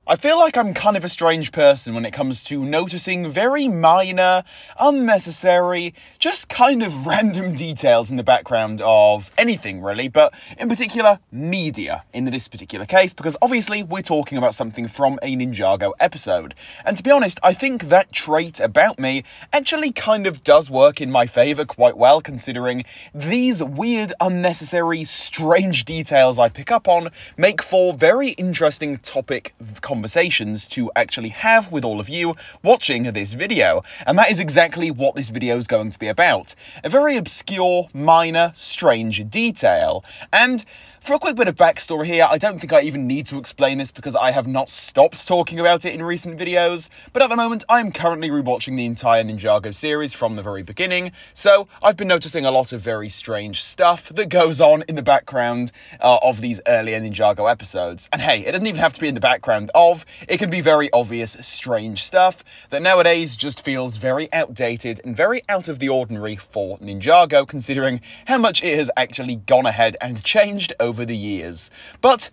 I feel like I'm kind of a strange person when it comes to noticing very minor, unnecessary, just kind of random details in the background of anything really, but in particular, media in this particular case, because obviously we're talking about something from a Ninjago episode. And to be honest, I think that trait about me actually kind of does work in my favour quite well, considering these weird, unnecessary, strange details I pick up on make for very interesting topic conversations to actually have with all of you watching this video, and that is exactly what this video is going to be about. A very obscure, minor, strange detail. And for a quick bit of backstory here, I don't think I even need to explain this because I have not stopped talking about it in recent videos, but at the moment I'm currently rewatching the entire Ninjago series from the very beginning, so I've been noticing a lot of very strange stuff that goes on in the background of these earlier Ninjago episodes. And hey, it doesn't even have to be in the background of, it can be very obvious, strange stuff that nowadays just feels very outdated and very out of the ordinary for Ninjago, considering how much it has actually gone ahead and changed over the years. But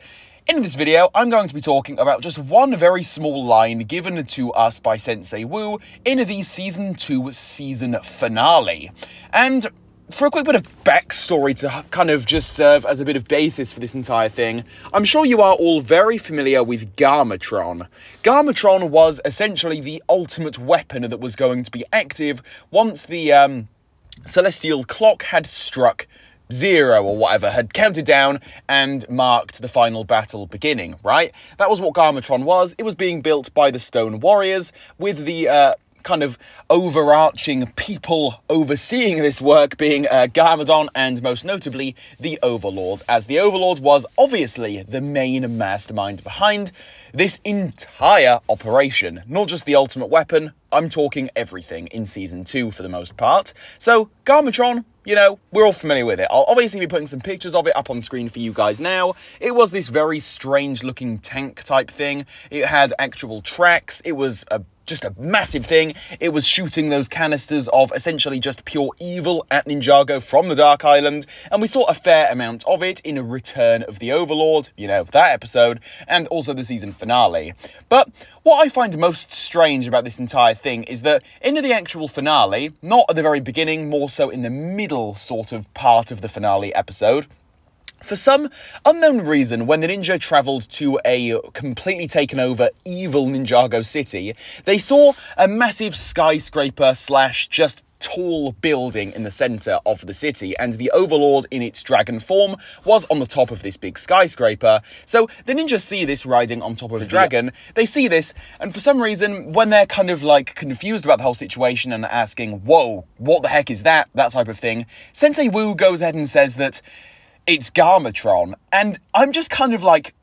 in this video, I'm going to be talking about just one very small line given to us by Sensei Wu in the Season 2 season finale. And for a quick bit of backstory to kind of just serve as a bit of basis for this entire thing, I'm sure you are all very familiar with Garmadon. Garmadon was essentially the ultimate weapon that was going to be active once the celestial clock had struck 0 or whatever, had counted down and marked the final battle beginning, right? That was what Garmadon was. It was being built by the Stone Warriors with the kind of overarching people overseeing this work being Garmadon and most notably the Overlord, as the Overlord was obviously the main mastermind behind this entire operation. Not just the ultimate weapon, I'm talking everything in Season 2 for the most part. So Garmadon, you know, we're all familiar with it. I'll obviously be putting some pictures of it up on screen for you guys now. It was this very strange looking tank type thing. It had actual tracks. It was just a massive thing. It was shooting those canisters of essentially just pure evil at Ninjago from the Dark Island, and we saw a fair amount of it in Return of the Overlord, you know, that episode, and also the season finale. But what I find most strange about this entire thing is that in the actual finale, not at the very beginning, more so in the middle sort of part of the finale episode, for some unknown reason, when the ninja travelled to a completely taken over evil Ninjago city, they saw a massive skyscraper slash just tall building in the centre of the city, and the Overlord in its dragon form was on the top of this big skyscraper. So the ninjas see this riding on top of the dragon, they see this, and for some reason, when they're kind of like confused about the whole situation and asking, whoa, what the heck is that type of thing, Sensei Wu goes ahead and says that it's Garmadon, and I'm just kind of like,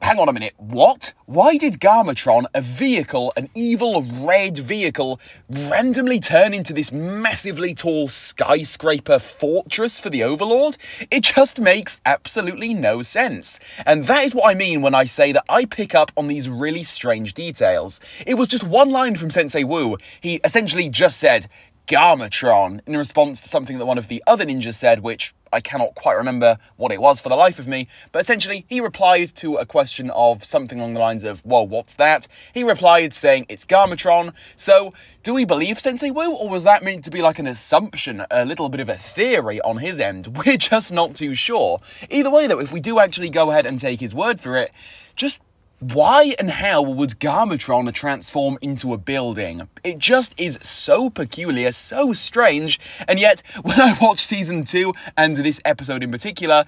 hang on a minute, what? Why did Garmadon, a vehicle, an evil red vehicle, randomly turn into this massively tall skyscraper fortress for the Overlord? It just makes absolutely no sense. And that is what I mean when I say that I pick up on these really strange details. It was just one line from Sensei Wu. He essentially just said, Garmadon, in response to something that one of the other ninjas said, which I cannot quite remember what it was for the life of me, but essentially he replied to a question of something along the lines of, whoa, what's that? He replied saying it's Garmadon. So do we believe Sensei Wu, or was that meant to be like an assumption, a little bit of a theory on his end? We're just not too sure. Either way though, if we do actually go ahead and take his word for it, just why and how would Garmadon transform into a building? It just is so peculiar, so strange, and yet when I watch Season 2 and this episode in particular,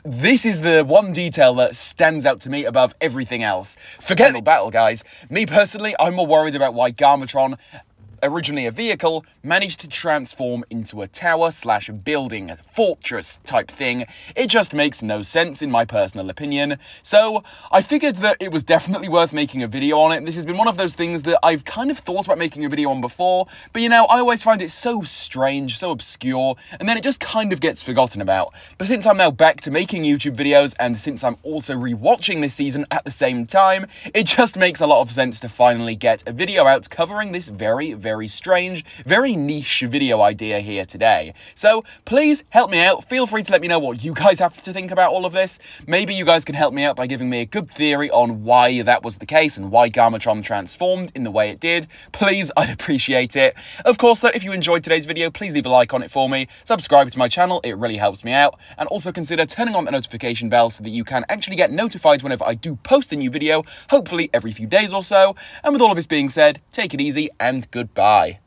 this is the one detail that stands out to me above everything else. Forget the battle, guys. Me personally, I'm more worried about why Garmadon, originally a vehicle, managed to transform into a tower slash building, fortress type thing. It just makes no sense in my personal opinion. So I figured that it was definitely worth making a video on it. This has been one of those things that I've kind of thought about making a video on before, but you know, I always find it so strange, so obscure, and then it just kind of gets forgotten about. But since I'm now back to making YouTube videos, and since I'm also rewatching this season at the same time, it just makes a lot of sense to finally get a video out covering this very very strange, very niche video idea here today. So please help me out. Feel free to let me know what you guys have to think about all of this. Maybe you guys can help me out by giving me a good theory on why that was the case and why Garmadon transformed in the way it did. Please, I'd appreciate it. Of course, though, if you enjoyed today's video, please leave a like on it for me, subscribe to my channel, it really helps me out, and also consider turning on the notification bell so that you can actually get notified whenever I do post a new video, hopefully every few days or so. And with all of this being said, take it easy and goodbye.